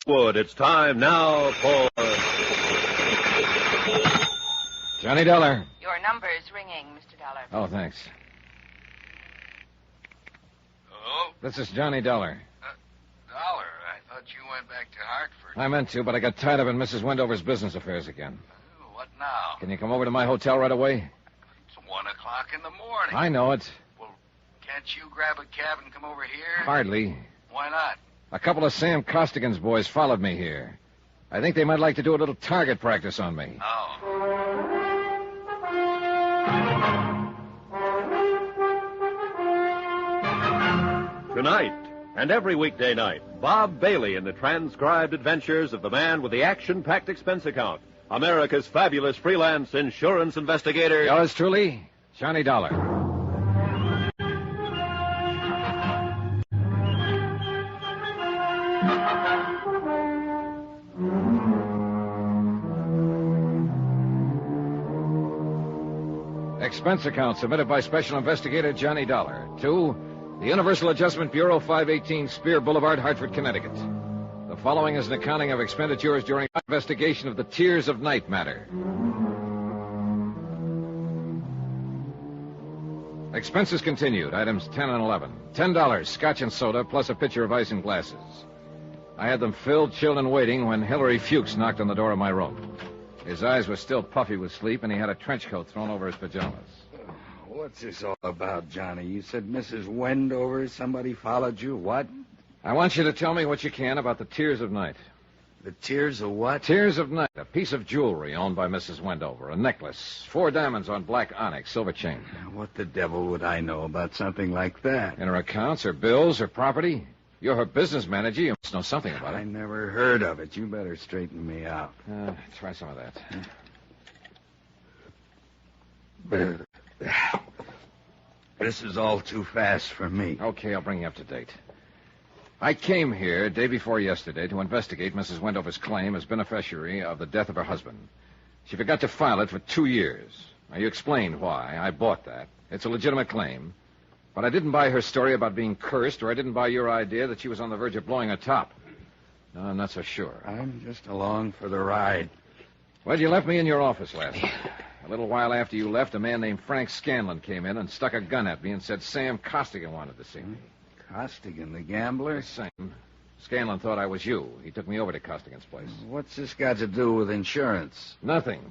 Wood, it's time now for... Johnny Dollar. Your number is ringing, Mr. Dollar. Oh, thanks. Hello? This is Johnny Dollar. Dollar, I thought you went back to Hartford. I meant to, but I got tied up in Mrs. Wendover's business affairs again. What now? Can you come over to my hotel right away? It's 1 o'clock in the morning. I know it. Well, can't you grab a cab and come over here? Hardly. Why not? A couple of Sam Costigan's boys followed me here. I think they might like to do a little target practice on me. Oh. Tonight, and every weekday night, Bob Bailey in the transcribed adventures of the man with the action-packed expense account, America's fabulous freelance insurance investigator. Yours truly, Johnny Dollar. Expense account submitted by Special Investigator Johnny Dollar to the Universal Adjustment Bureau, 518 Spear Boulevard, Hartford, Connecticut. The following is an accounting of expenditures during investigation of the Tears of Night matter. Expenses continued. Items 10 and 11. $10, scotch and soda, plus a pitcher of ice and glasses. I had them filled, chilled, and waiting when Hilary Fuchs knocked on the door of my room. His eyes were still puffy with sleep, and he had a trench coat thrown over his pajamas. What's this all about, Johnny? You said Mrs. Wendover, somebody followed you. What? I want you to tell me what you can about the Tears of Night. The Tears of what? Tears of Night, a piece of jewelry owned by Mrs. Wendover, a necklace, 4 diamonds on black onyx, silver chain. What the devil would I know about something like that? In her accounts, her bills, her property. You're her business manager. You must know something about I it. never heard of it. You better straighten me out. Try some of that. This is all too fast for me. Okay, I'll bring you up to date. I came here day before yesterday to investigate Mrs. Wendover's claim as beneficiary of the death of her husband. She forgot to file it for 2 years. Now, you explained why. I bought that. It's a legitimate claim. But I didn't buy her story about being cursed, or I didn't buy your idea that she was on the verge of blowing her top. No, I'm not so sure. I'm just along for the ride. Well, you left me in your office last night. A little while after you left, a man named Frank Scanlon came in and stuck a gun at me and said Sam Costigan wanted to see me. Costigan, the gambler? The same. Scanlon thought I was you. He took me over to Costigan's place. What's this got to do with insurance? Nothing.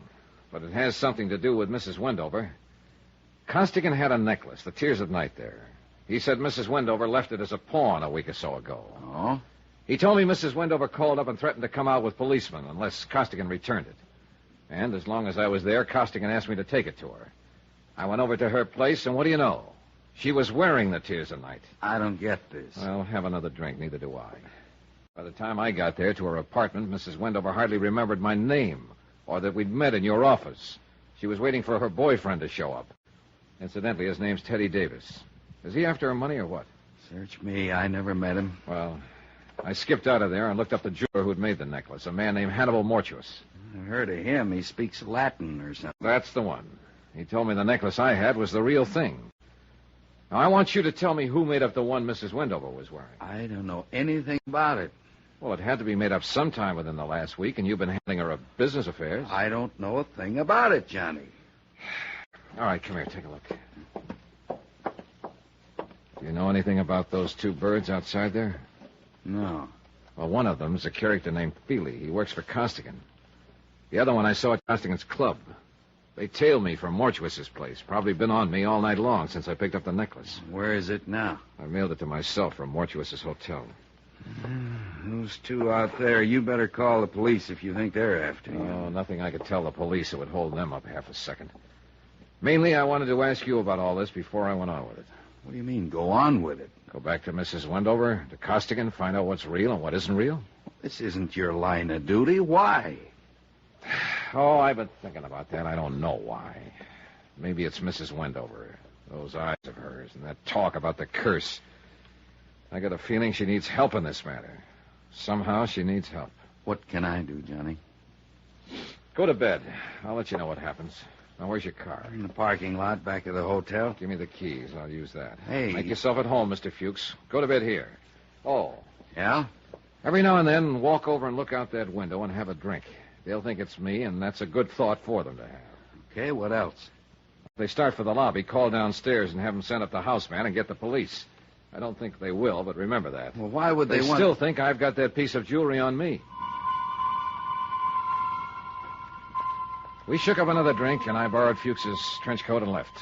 But it has something to do with Mrs. Wendover. Costigan had a necklace, the Tears of Night there. He said Mrs. Wendover left it as a pawn a week or so ago. Oh? He told me Mrs. Wendover called up and threatened to come out with policemen unless Costigan returned it. And as long as I was there, Costigan asked me to take it to her. I went over to her place, and what do you know? She was wearing the Tears of Night. I don't get this. Well, have another drink. Neither do I. By the time I got there to her apartment, Mrs. Wendover hardly remembered my name or that we'd met in your office. She was waiting for her boyfriend to show up. Incidentally, his name's Teddy Davis. Is he after her money or what? Search me. I never met him. Well, I skipped out of there and looked up the jeweler who'd made the necklace, a man named Hannibal Mortuus. I heard of him. He speaks Latin or something. That's the one. He told me the necklace I had was the real thing. Now, I want you to tell me who made up the one Mrs. Wendover was wearing. I don't know anything about it. Well, it had to be made up sometime within the last week, and you've been handling her business affairs. I don't know a thing about it, Johnny. All right, come here. Take a look. Do you know anything about those 2 birds outside there? No. Well, one of them's a character named Feely. He works for Costigan. The other one I saw at Costigan's club. They tailed me from Mortuus's place. Probably been on me all night long since I picked up the necklace. Where is it now? I mailed it to myself from Mortuus's hotel. Those 2 out there, you better call the police if you think they're after you. Oh, nothing I could tell the police that would hold them up half a second. Mainly, I wanted to ask you about all this before I went on with it. What do you mean, go on with it? Go back to Mrs. Wendover, to Costigan, find out what's real and what isn't real? This isn't your line of duty. Why? Oh, I've been thinking about that. I don't know why. Maybe it's Mrs. Wendover. Those eyes of hers and that talk about the curse. I got a feeling she needs help in this matter. Somehow she needs help. What can I do, Johnny? Go to bed. I'll let you know what happens. Now, where's your car? In the parking lot back of the hotel. Give me the keys. I'll use that. Hey. Make yourself at home, Mr. Fuchs. Go to bed here. Oh. Yeah? Every now and then, walk over and look out that window and have a drink. They'll think it's me, and that's a good thought for them to have. Okay, what else? If they start for the lobby, call downstairs and have them send up the houseman and get the police. I don't think they will, but remember that. Well, why would they want... still think I've got that piece of jewelry on me. We shook up another drink, and I borrowed Fuchs's trench coat and left.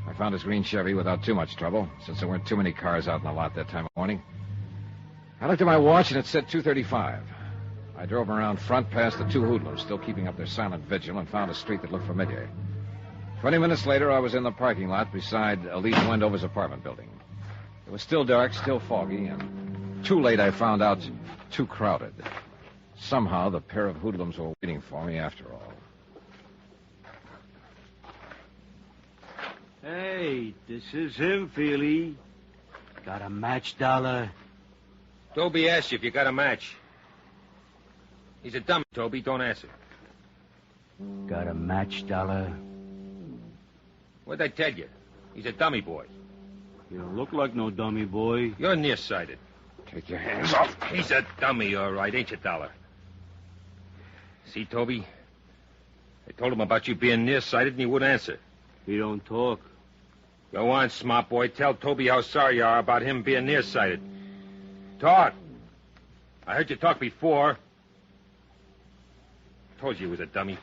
I found his green Chevy without too much trouble, since there weren't too many cars out in the lot that time of morning. I looked at my watch, and it said 2:35. I drove around front past the two hoodlums, still keeping up their silent vigil, and found a street that looked familiar. 20 minutes later, I was in the parking lot beside Elise Wendover's apartment building. It was still dark, still foggy, and too late I found out too crowded. Somehow, the pair of hoodlums were waiting for me after all. Hey, this is him, Feely. Got a match, Dollar? Toby asked you if you got a match. He's a dummy, Toby. Don't answer. Got a match, Dollar? What'd I tell you? He's a dummy boy. You don't look like no dummy, boy. You're nearsighted. Take your hands off. He's a dummy, all right, ain't you, Dollar? See, Toby? I told him about you being nearsighted, and he wouldn't answer. He don't talk. Go on, smart boy. Tell Toby how sorry you are about him being nearsighted. Talk. I heard you talk before. Told you he was a dummy.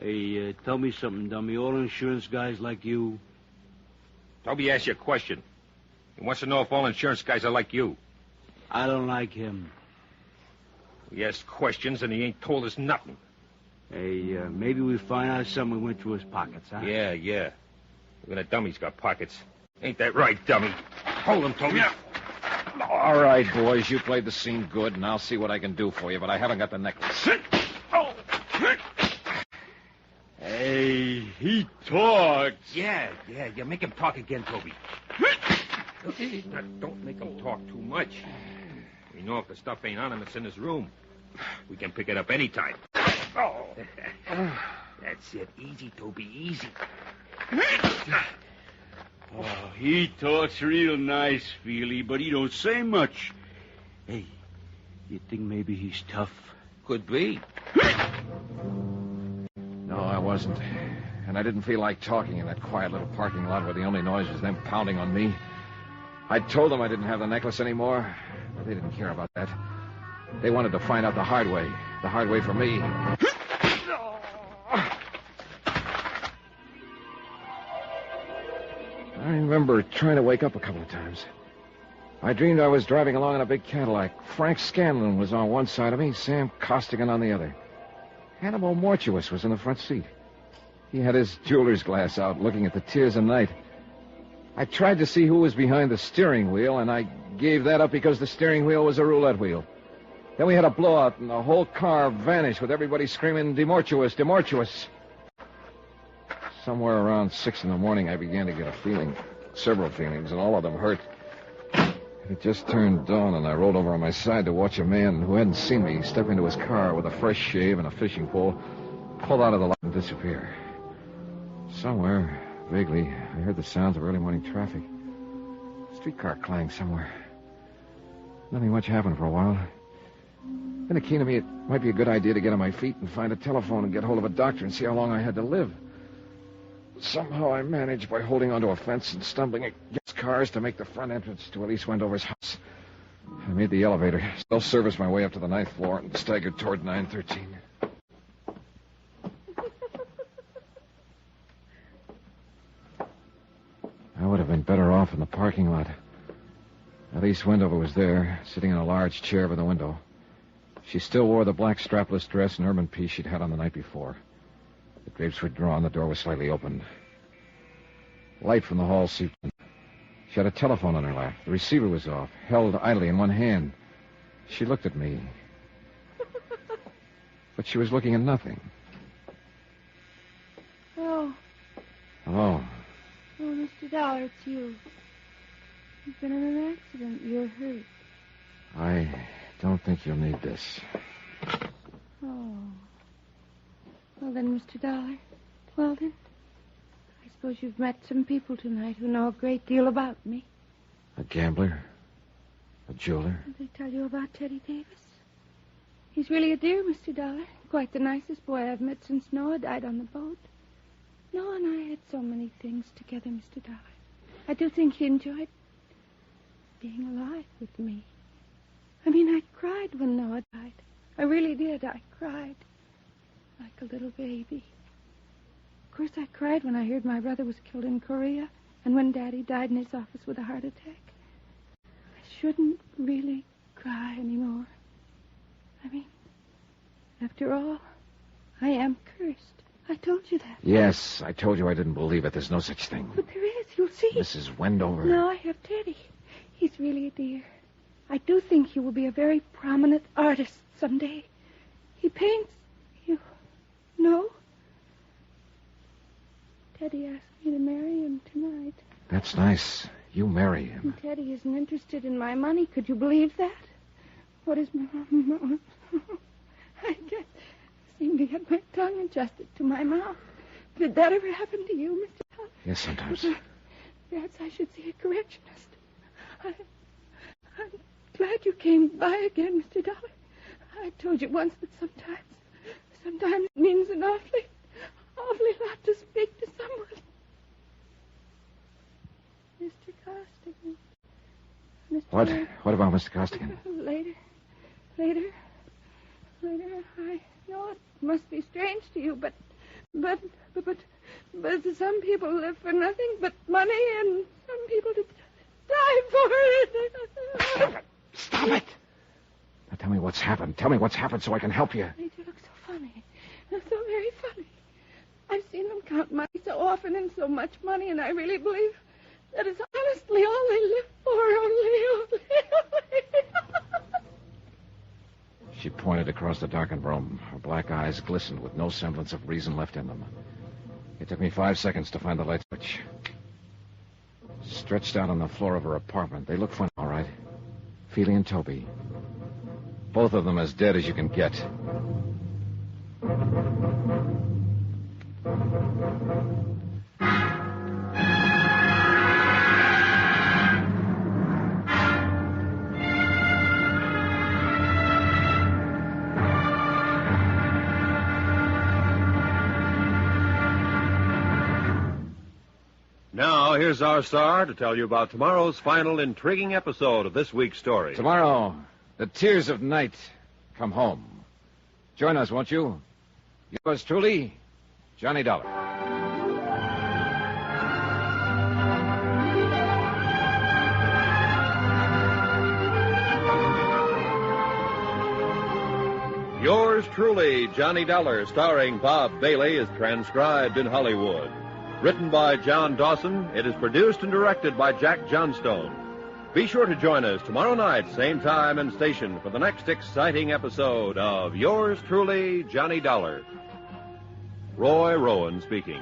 Hey, tell me something, dummy. All insurance guys like you? Toby asked you a question. He wants to know if all insurance guys are like you. I don't like him. We asked questions, and he ain't told us nothing. Hey, maybe we find out something went through his pockets, huh? Yeah. Even a dummy's got pockets. Ain't that right, dummy? Hold him, Toby. Yeah. All right, boys, you played the scene good, and I'll see what I can do for you, but I haven't got the necklace. Hey, he talks. Yeah, you make him talk again, Toby. Now, don't make him talk too much. We know if the stuff ain't on him, it's in his room. We can pick it up any time. Oh. That's it. Easy, Toby, easy. Oh, he talks real nice, Feely, but he don't say much. Hey, you think maybe he's tough? Could be. No, I wasn't. And I didn't feel like talking in that quiet little parking lot where the only noise was them pounding on me. I told them I didn't have the necklace anymore, but they didn't care about that. They wanted to find out the hard way for me. I remember trying to wake up a couple of times. I dreamed I was driving along in a big Cadillac. Frank Scanlon was on one side of me, Sam Costigan on the other. Hannibal Mortuus was in the front seat. He had his jeweler's glass out, looking at the tiers of night. I tried to see who was behind the steering wheel, and I gave that up because the steering wheel was a roulette wheel. Then we had a blowout, and the whole car vanished with everybody screaming, "Demortuus, Demortuus." Somewhere around 6 in the morning, I began to get a feeling, several feelings, and all of them hurt. It just turned dawn, and I rolled over on my side to watch a man who hadn't seen me step into his car with a fresh shave and a fishing pole, pull out of the lot and disappear. Somewhere, vaguely, I heard the sounds of early morning traffic. A streetcar clanged somewhere. Nothing much happened for a while. Then it came to me it might be a good idea to get on my feet and find a telephone and get hold of a doctor and see how long I had to live. Somehow I managed by holding onto a fence and stumbling against cars to make the front entrance to Elise Wendover's house. I made the elevator, self-serviced my way up to the 9th floor, and staggered toward 913. I would have been better off in the parking lot. Elise Wendover was there, sitting in a large chair by the window. She still wore the black strapless dress and urban piece she'd had on the night before. The drapes were drawn, the door was slightly open. Light from the hall seeped in. She had a telephone on her lap. The receiver was off, held idly in one hand. She looked at me. But she was looking at nothing. Hello. Hello. Oh, Mr. Dollar, it's you. You've been in an accident. You're hurt. I don't think you'll need this. Oh. Well, then, Mr. Dollar. Well, then. I suppose you've met some people tonight who know a great deal about me. A gambler? A jeweler? Did they tell you about Teddy Davis? He's really a dear, Mr. Dollar. Quite the nicest boy I've met since Noah died on the boat. Noah and I had so many things together, Mr. Dollar. I do think he enjoyed being alive with me. I mean, I cried when Noah died. I really did. I cried like a little baby. Of course, I cried when I heard my brother was killed in Korea and when Daddy died in his office with a heart attack. I shouldn't really cry anymore. I mean, after all, I am cursed. I told you that. Yes, I told you I didn't believe it. There's no such thing. But there is. You'll see. Mrs. Wendover. No, I have Teddy. He's really a dear. I do think he will be a very prominent artist someday. He paints. You know? Teddy asked me to marry him tonight. That's nice. You marry him. And Teddy isn't interested in my money. Could you believe that? What is my... I can't seem to get my tongue adjusted to my mouth. Did that ever happen to you, Mr. Dollar? Yes, sometimes. Perhaps I should see a correctionist. I'm glad you came by again, Mr. Dollar. I told you once that sometimes it means an awfully lot to speak to someone. Mr. Costigan. Mr. What about Mr. Costigan? Later. I know it must be strange to you, but some people live for nothing but money, and some people die for it. Stop it! Now tell me what's happened. Tell me what's happened so I can help you. They do look so funny. They're so very funny. I've seen them count money so often and so much money, and I really believe that is honestly all they live for. Only. She pointed across the darkened room. Her black eyes glistened with no semblance of reason left in them. It took me 5 seconds to find the light switch. Stretched out on the floor of her apartment. They look funny, all right. Feely and Toby. Both of them as dead as you can get. Now, here's our star to tell you about tomorrow's final intriguing episode of this week's story. Tomorrow, the tears of night come home. Join us, won't you? Yours truly, Johnny Dollar. Yours truly, Johnny Dollar, starring Bob Bailey, is transcribed in Hollywood. Written by John Dawson, it is produced and directed by Jack Johnstone. Be sure to join us tomorrow night, same time and station, for the next exciting episode of Yours truly, Johnny Dollar. Roy Rowan speaking.